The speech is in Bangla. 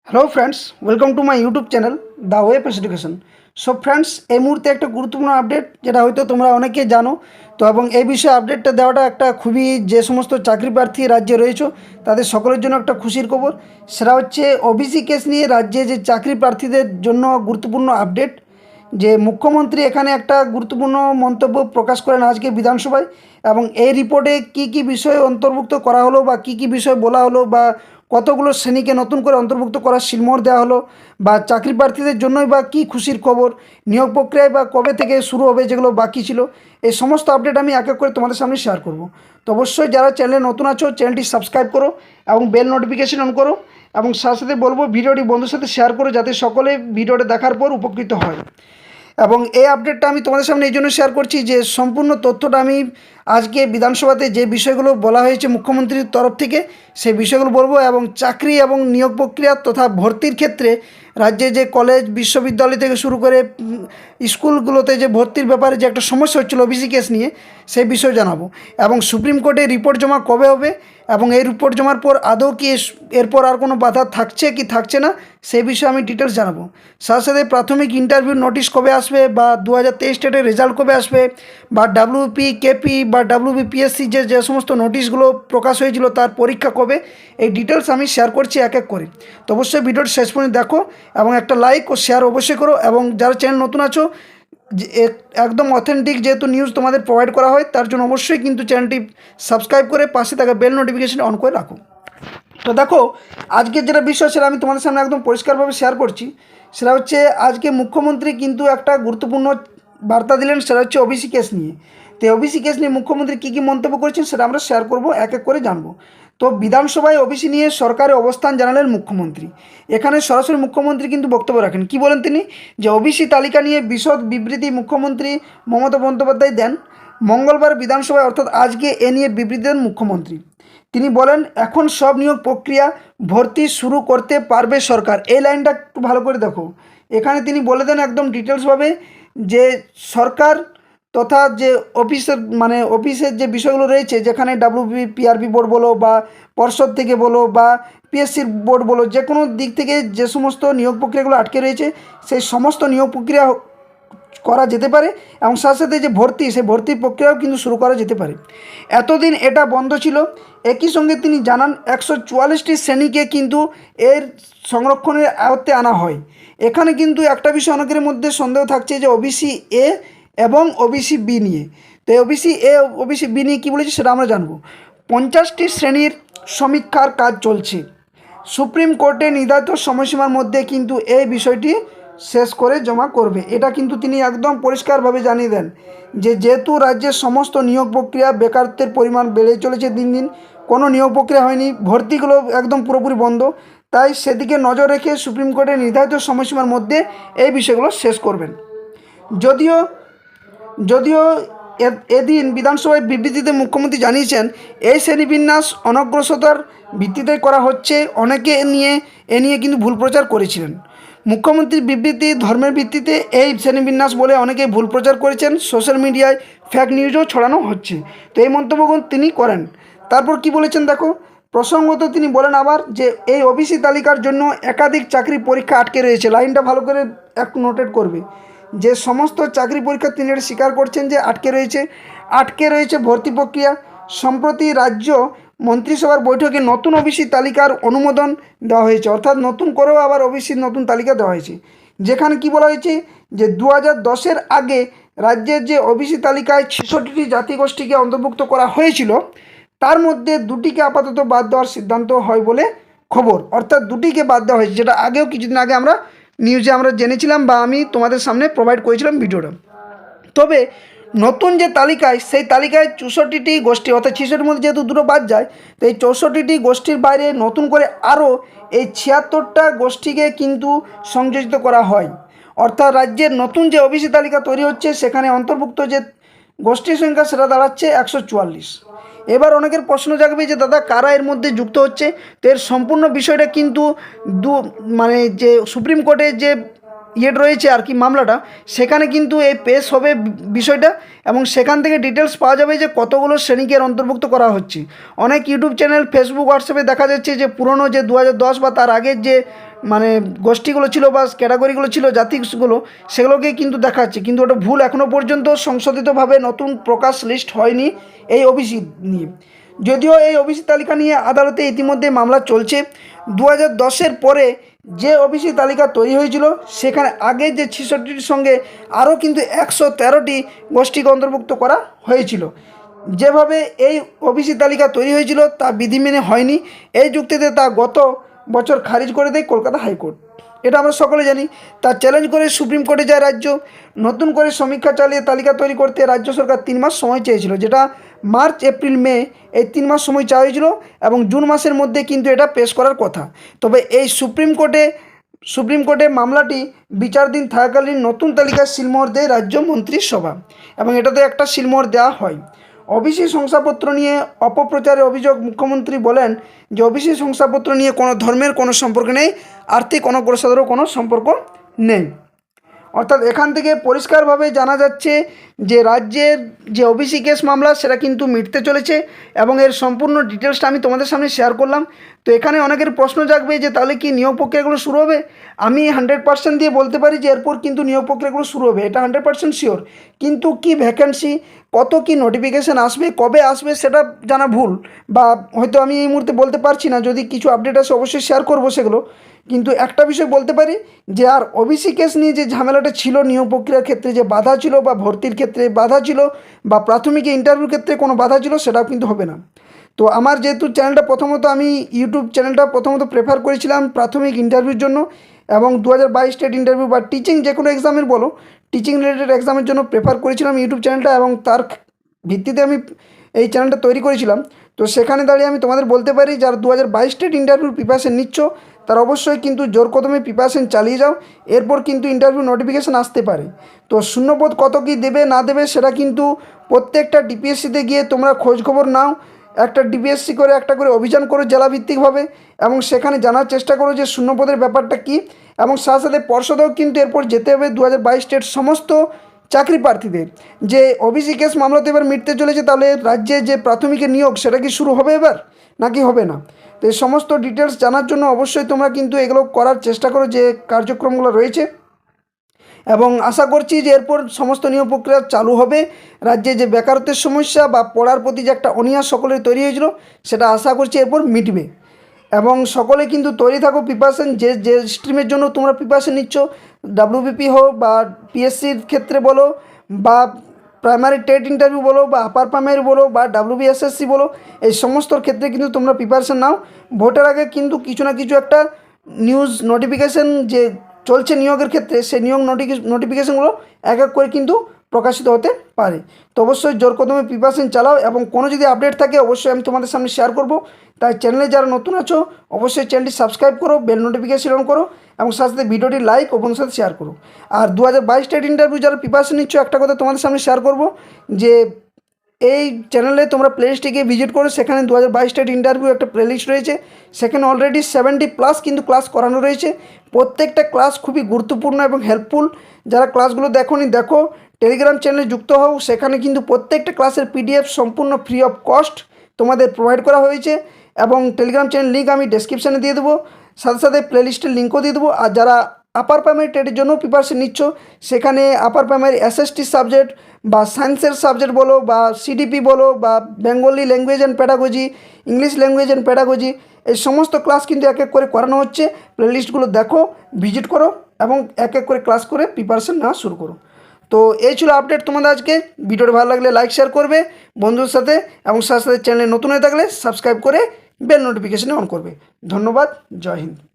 Hello friends, welcome to my YouTube channel the web education. So friends, এই মুহূর্তে একটা গুরুত্বপূর্ণ আপডেট যেটা হয়তো তোমরা অনেকে জানো তো, এবং এই বিষয়ে আপডেটটা দেওয়াটা একটা খুবই, যে সমস্ত চাকরি প্রার্থী রাজ্যে রয়েছে তাদের সকলের জন্য একটা খুশির খবর। সেটা হচ্ছে ওবিসি কেস নিয়ে রাজ্যে যে চাকরি প্রার্থীদের জন্য গুরুত্বপূর্ণ আপডেট। যে মুখ্যমন্ত্রী এখানে একটা গুরুত্বপূর্ণ মন্তব্য প্রকাশ করেন আজকে বিধানসভায়, এবং এই রিপোর্টে কি কি বিষয় অন্তর্ভুক্ত করা হলো বা কি কি বিষয় বলা হলো, বা কতগুলো শ্রেণীকে নতুন করে অন্তর্ভুক্ত করার শিলমোহর দেওয়া হলো, বা চাকরি প্রার্থীদের জন্যই বা কী খুশির খবর, নিয়োগ প্রক্রিয়ায় বা কবে থেকে শুরু হবে যেগুলো বাকি ছিল, এই সমস্ত আপডেট আমি এক এক করে তোমাদের সামনে শেয়ার করব। তো অবশ্যই যারা চ্যানেলে নতুন আছো চ্যানেলটি সাবস্ক্রাইব করো এবং বেল নোটিফিকেশন অন করো, এবং সাথে সাথে বলবো ভিডিওটি বন্ধুর সাথে শেয়ার করো যাতে সকলে ভিডিওটা দেখার পর উপকৃত হয়। এবং এই আপডেটটা আমি তোমাদের সামনে এই জন্য শেয়ার করছি যে সম্পূর্ণ তথ্যটা আমি আজকে বিধানসভাতে যে বিষয়গুলো বলা হয়েছে মুখ্যমন্ত্রীর তরফ থেকে সেই বিষয়গুলো বলবো, এবং চাকরি এবং নিয়োগ প্রক্রিয়া তথা ভর্তির ক্ষেত্রে রাজ্যে যে কলেজ বিশ্ববিদ্যালয় থেকে শুরু করে স্কুলগুলোতে যে ভর্তির ব্যাপারে যে একটা সমস্যা হচ্ছিল ওবিসি কেস নিয়ে, সেই বিষয় জানাবো। এবং সুপ্রিম কোর্টে রিপোর্ট জমা কবে হবে, এবং এই রিপোর্ট জমার পর আদৌ কি এরপর আর কোনো বাধা থাকছে কি থাকছে না, সেই বিষয়ে আমি ডিটেলস জানাবো। সাথে সাথে প্রাথমিক ইন্টারভিউ নোটিশ কবে আসবে, বা 2023 স্টেটের রেজাল্ট কবে আসবে, বা ডাব্লিউপি কেপি বা ডাব্লিউবিপিএসসি যে যে সমস্ত নোটিশগুলো প্রকাশ হয়েছিল তার পরীক্ষা কবে, এই ডিটেলস আমি শেয়ার করছি এক এক করে। তো অবশ্যই ভিডিওটি শেষ পর্যন্ত দেখো এবং একটা লাইক ও শেয়ার অবশ্যই করো, এবং যারা চ্যানেল নতুন আছো, একদম অথেন্টিক যেহেতু নিউজ তোমাদের প্রোভাইড করা হয় তার জন্য অবশ্যই কিন্তু চ্যানেলটি সাবস্ক্রাইব করে পাশে থাকা বেল নোটিফিকেশন অন করে রাখো। তো দেখো, আজকের যেটা বিষয় সেটা আমি তোমাদের সামনে একদম পরিষ্কারভাবে শেয়ার করছি। সেটা হচ্ছে আজকে মুখ্যমন্ত্রী কিন্তু একটা গুরুত্বপূর্ণ বার্তা দিলেন, সেটা হচ্ছে ওবিসি কেস নিয়ে। তো ওবিসি কেস নিয়ে মুখ্যমন্ত্রী কী কী মন্তব্য করেছেন সেটা আমরা শেয়ার করব, এক এক করে জানবো। তো বিধানসভায় ওবিসি নিয়ে সরকারের অবস্থান জানালেন মুখ্যমন্ত্রী। এখানে সরাসরি মুখ্যমন্ত্রী কিন্তু বক্তব্য রাখেন। কি বলেন তিনি? যে ওবিসি তালিকা নিয়ে বিশদ বিবৃতি মুখ্যমন্ত্রী মমতা বন্দ্যোপাধ্যায় দেন মঙ্গলবার বিধানসভায়, অর্থাৎ আজকে এ নিয়ে বিবৃতি দেন মুখ্যমন্ত্রী। তিনি বলেন, এখন সব নিয়োগ প্রক্রিয়া ভর্তি শুরু করতে পারবে সরকার। এই লাইনটা একটু ভালো করে দেখো। এখানে তিনি বলে দেন একদম ডিটেলসভাবে যে সরকার তথা যে অফিসের যে বিষয়গুলো রয়েছে, যেখানে ডাব্লিউবি পিআরবি বোর্ড বলো বা পর্ষদ থেকে বলো বা পিএসসির বোর্ড বলো, যে কোনো দিক থেকে যে সমস্ত নিয়োগ প্রক্রিয়াগুলো আটকে রয়েছে সেই সমস্ত নিয়োগ প্রক্রিয়া করা যেতে পারে, এবং সাথে সাথে যে ভর্তি সেই ভর্তির প্রক্রিয়াও কিন্তু শুরু করা যেতে পারে। এতদিন এটা বন্ধ ছিল। একই সঙ্গে তিনি জানান 144টি শ্রেণীকে কিন্তু এর সংরক্ষণের আয়ত্তে আনা হয়। এখানে কিন্তু একটা বিষয় অনেকের মধ্যে সন্দেহ থাকছে যে ওবিসি এ এবং ওবিসি বি নিয়ে। তো ওবিসি এ ওবিসি বি নিয়ে কী বলেছে সেটা আমরা জানবো। 50টি শ্রেণীর সমীক্ষার কাজ চলছে। সুপ্রিম কোর্টে নির্ধারিত সময়সীমার মধ্যে কিন্তু এই বিষয়টি শেষ করে জমা করবে। এটা কিন্তু তিনি একদম পরিষ্কারভাবে জানিয়ে দেন যে যেহেতু রাজ্যের সমস্ত নিয়োগ প্রক্রিয়া, বেকারত্বের পরিমাণ বেড়ে চলেছে দিন দিন, কোনো নিয়োগ প্রক্রিয়া হয়নি, ভর্তিগুলো একদম পুরোপুরি বন্ধ, তাই সেদিকে নজর রেখে সুপ্রিম কোর্টের নির্ধারিত সময়সীমার মধ্যে এই বিষয়গুলো শেষ করবেন। যদিও যদিও এদিন বিধানসভায় বিবৃতিতে মুখ্যমন্ত্রী জানিয়েছেন এই শ্রেণীবিন্যাস অনগ্রসতার ভিত্তিতে করা হচ্ছে। অনেকে এ নিয়ে কিন্তু ভুল প্রচার করেছিলেন। মুখ্যমন্ত্রীর বিবৃতি ধর্মের ভিত্তিতে এই শ্রেণীবিন্যাস বলে অনেকে ভুল প্রচার করেছেন, সোশ্যাল মিডিয়ায় ফেক নিউজও ছড়ানো হচ্ছে। তো এই মন্তব্যগুলো তিনি করেন। তারপর কি বলেছেন দেখো। প্রসঙ্গত তিনি বলেন আবার যে এই ওবিসি তালিকার জন্য একাধিক চাকরি পরীক্ষা আটকে রয়েছে। লাইনটা ভালো করে একটু নোটেট করবে। যে সমস্ত চাকরি পরীক্ষা তিনি এটা স্বীকার করছেন যে আটকে রয়েছে ভর্তি প্রক্রিয়া। সম্প্রতি রাজ্য মন্ত্রিসভার বৈঠকে নতুন ওবিসি তালিকার অনুমোদন দেওয়া হয়েছে, অর্থাৎ নতুন করেও আবার ওবিসির নতুন তালিকা দেওয়া হয়েছে। যেখানে কি বলা হয়েছে যে 2010-এর আগে রাজ্যের যে ওবিসি তালিকায় 66টি জাতিগোষ্ঠীকে অন্তর্ভুক্ত করা হয়েছিল, তার মধ্যে দুটিকে আপাতত বাদ দেওয়ার সিদ্ধান্ত হয় বলে খবর। অর্থাৎ দুটিকে বাদ দেওয়া হয়েছে, যেটা আগেও কিছুদিন আগে আমরা নিউজে আমরা জেনেছিলাম বা আমি তোমাদের সামনে প্রোভাইড করেছিলাম ভিডিওটা। তবে নতুন যে তালিকায়, সেই তালিকায় 64টি গোষ্ঠী, অর্থাৎ 66-র মধ্যে যেহেতু দুটো বাদ যায়, তো এই 64টি গোষ্ঠীর বাইরে নতুন করে আরও এই 76টা গোষ্ঠীকে কিন্তু সংযোজিত করা হয়। অর্থাৎ রাজ্যের নতুন যে ওবিসি তালিকা তৈরি হচ্ছে সেখানে অন্তর্ভুক্ত যে গোষ্ঠীর সংখ্যা সেটা দাঁড়াচ্ছে 144। এবার অনেকের প্রশ্ন জাগবে যে দাদা কারা এর মধ্যে যুক্ত হচ্ছে। তো এর সম্পূর্ণ বিষয়টা কিন্তু যে সুপ্রিম কোর্টের যে রয়েছে আর কি মামলাটা, সেখানে কিন্তু এই পেশ হবে বিষয়টা, এবং সেখান থেকে ডিটেলস পাওয়া যাবে যে কতগুলো শ্রেণীকে এর অন্তর্ভুক্ত করা হচ্ছে। অনেক ইউটিউব চ্যানেল, ফেসবুক, হোয়াটসঅ্যাপে দেখা যাচ্ছে যে পুরনো যে 2010 বা তার আগের যে মানে গোষ্ঠীগুলো ছিল বা ক্যাটাগরিগুলো ছিল, জাতিগুলো, সেগুলোকেই কিন্তু দেখাচ্ছে, কিন্তু ওটা ভুল। এখনও পর্যন্ত সংশোধিতভাবে নতুন প্রকাশ লিস্ট হয়নি এই ওবিসি নিয়ে। যদিও এই ওবিসি তালিকা নিয়ে আদালতে ইতিমধ্যে মামলা চলছে। 2010-এর পরে যে ওবিসি তালিকা তৈরি হয়েছিল, সেখানে আগে যে 66টির সঙ্গে আরও কিন্তু 113টি গোষ্ঠীকে অন্তর্ভুক্ত করা হয়েছিল। যেভাবে এই ওবিসি তালিকা তৈরি হয়েছিল তা বিধি মেনে হয়নি, এই যুক্তিতে তা গত বছর খারিজ করে দেয় কলকাতা হাইকোর্ট। এটা আমরা সকলে জানি। তা চ্যালেঞ্জ করে সুপ্রিম কোর্টে যায় রাজ্য। নতুন করে সমীক্ষা চালিয়ে তালিকা তৈরি করতে রাজ্য সরকার 3 মাস সময় চেয়েছিল, যেটা মার্চ, এপ্রিল, মে এই 3 মাস সময় চাওয়া হয়েছিল, এবং জুন মাসের মধ্যে কিন্তু এটা পেশ করার কথা। তবে এই সুপ্রিম কোর্টে মামলাটি বিচারাধীন থাকাকালীন নতুন তালিকার সিলমোহর দেয় রাজ্য মন্ত্রিসভা, এবং এটাতে একটা সিলমোহর দেওয়া হয়। ওবিসি শংসাপত্র নিয়ে অপপ্রচারের অভিযোগ। মুখ্যমন্ত্রী বলেন যে ওবিসি শংসাপত্র নিয়ে কোনো ধর্মের কোনো সম্পর্ক নেই, আর্থিক অনগ্রসরেরও কোনো সম্পর্ক নেই। অর্থাৎ এখান থেকে পরিষ্কারভাবে জানা যাচ্ছে যে রাজ্যের যে ওবিসি কেস মামলা সেটা কিন্তু মিটতে চলেছে, এবং এর সম্পূর্ণ ডিটেলসটা আমি তোমাদের সামনে শেয়ার করলাম। তো এখানে অনেকের প্রশ্ন জাগবে যে তাহলে কি নিয়োগ প্রক্রিয়াগুলো শুরু হবে? আমি 100% দিয়ে বলতে পারি যে এরপর কিন্তু নিয়োগ প্রক্রিয়াগুলো শুরু হবে, এটা 100% শিওর। কিন্তু কি ভ্যাকেন্সি, কত কি নোটিফিকেশান আসবে, কবে আসবে, সেটা জানা ভুল, বা হয়তো আমি এই মুহূর্তে বলতে পারছি না। যদি কিছু আপডেট আসে অবশ্যই শেয়ার করবো সেগুলো। কিন্তু একটা বিষয় বলতে পারি যে আর ওবিসি কেস নিয়ে যে ঝামেলাটা ছিল, নিয়োগ প্রক্রিয়ার ক্ষেত্রে যে বাধা ছিল, বা ভর্তির ক্ষেত্রে বাধা ছিল, বা প্রাথমিক ইন্টারভিউর ক্ষেত্রে কোনো বাধা ছিল, সেটাও কিন্তু হবে না। তো আমার যেহেতু চ্যানেলটা প্রথমত, আমি ইউটিউব চ্যানেলটা প্রথমত প্রেফার করেছিলাম প্রাথমিক ইন্টারভিউর জন্য, এবং 2022 স্টেট ইন্টারভিউ বা টিচিং যে কোনো এক্সামের বলো, টিচিং রিলেটেড এক্সামের জন্য প্রেফার করেছিলাম ইউটিউব চ্যানেলটা, এবং তার ভিত্তিতে আমি এই চ্যানেলটা তৈরি করেছিলাম। তো সেখানে দাঁড়িয়ে আমি তোমাদের বলতে পারি, যারা 2022 স্টেট ইন্টারভিউর প্রিপারেশন নিচ্ছ, তারা অবশ্যই কিন্তু জোর কদমে প্রিপারেশন চালিয়ে যাও। এরপর কিন্তু ইন্টারভিউ নোটিফিকেশান আসতে পারে। তো শূন্যপদ কত কী দেবে না দেবে সেটা কিন্তু প্রত্যেকটা ডিপিএসসিতে গিয়ে তোমরা খোঁজখবর নাও। একটা ডিপিএসসি করে একটা করে অভিযান করো জেলাভিত্তিকভাবে, এবং সেখানে জানার চেষ্টা করো যে শূন্যপদের ব্যাপারটা কী, এবং সাথে সাথে পর্ষদেও কিন্তু এরপর যেতে হবে 2022 স্টেট সমস্ত চাকরি প্রার্থীদের। যে ওবিসি কেস মামলা তো এবার মিটতে চলেছে, তাহলে রাজ্যে যে প্রাথমিকের নিয়োগ সেটা কি শুরু হবে এবার নাকি হবে না? তো এই সমস্ত ডিটেলস জানার জন্য অবশ্যই তোমরা কিন্তু এগুলো করার চেষ্টা করো, যে কার্যক্রমগুলো রয়েছে, এবং আশা করছি যে এরপর সমস্ত নিয়োগ প্রক্রিয়া চালু হবে। রাজ্যে যে বেকারত্বের সমস্যা বা পড়ার প্রতি যে একটা অনীহা সকলের তৈরি হয়েছিল, সেটা আশা করছি এরপর মিটবে। এবং সকলে কিন্তু তৈরি থাকো প্রিপারেশন, যে স্ট্রিমের জন্য তোমরা প্রিপারেশন নিচ্ছ, ডাব্লিউবিপি হোক বা পিএসসির ক্ষেত্রে বলো, বা প্রাইমারি টেট ইন্টারভিউ বলো, বা আপার প্রাইমারি বলো, বা ডাব্লিউবিএসএসসি বলো, এই সমস্তর ক্ষেত্রে কিন্তু তোমরা প্রিপারেশন নাও। ভোটের আগে কিন্তু কিছু না কিছু একটা নিউজ নোটিফিকেশান যে চলছে নিয়োগের ক্ষেত্রে, সেই নিয়োগ নোটিফিকেশানগুলো এক এক করে কিন্তু প্রকাশিত হতে পারে। তো অবশ্যই জোর কদমে প্রিপারেশন চালাও, এবং কোনো যদি আপডেট থাকে অবশ্যই আমি তোমাদের সামনে শেয়ার করব। তাই চ্যানেলে যারা নতুন আছো অবশ্যই চ্যানেলটি সাবস্ক্রাইব করো, বেল নোটিফিকেশন অন করো, এবং সাথে সাথে ভিডিওটি লাইক ও বন্ধুদের সাথে শেয়ার করো। আর 2022 স্টেট ইন্টারভিউ যারা প্রিপারেশন নিচ্ছ, একটা কথা তোমাদের সামনে শেয়ার করব যে এই চ্যানেলে তোমরা প্লেলিস্টে ভিজিট করো, সেখানে 2022 স্টেট ইন্টারভিউ একটা প্লেলিস্ট রয়েছে, সেখানে অলরেডি 70+ কিন্তু ক্লাস করানো রয়েছে। প্রত্যেকটা ক্লাস খুবই গুরুত্বপূর্ণ এবং হেল্পফুল। যারা ক্লাসগুলো দেখোনি, দেখো, টেলিগ্রাম চ্যানেলে যুক্ত হও, সেখানে কিন্তু প্রত্যেকটা ক্লাসের পিডিএফ সম্পূর্ণ ফ্রি অফ কস্ট তোমাদের প্রোভাইড করা হয়েছে, এবং টেলিগ্রাম চ্যানেল লিঙ্ক আমি ডেসক্রিপশানে দিয়ে দেবো, সাথে সাথে প্লেলিস্টের লিঙ্কও দিয়ে দেবো। আর যারা আপার প্রাইমারি টেটের জন্য প্রিপারেশন নিচ্ছ, সেখানে আপার প্রাইমারি এসএসটি সাবজেক্ট বা সায়েন্সের সাবজেক্ট বলো, বা সিডিপি বলো, বা Bengali language and pedagogy, English language and pedagogy, এই সমস্ত ক্লাস কিন্তু এক এক করে করানো হচ্ছে। প্লেলিস্টগুলো দেখো, ভিজিট করো, এবং এক এক করে ক্লাস করে প্রিপারেশন নেওয়া শুরু করো। তো এই ছিল আপডেট তোমাদের আজকে। ভিডিওটা ভালো লাগলে লাইক শেয়ার করবে বন্ধুদের সাথে, এবং সাথে সাথে চ্যানেলে নতুন হয়ে থাকলে সাবস্ক্রাইব করে বেল নোটিফিকেশানে অন করবে। ধন্যবাদ, জয় হিন্দ।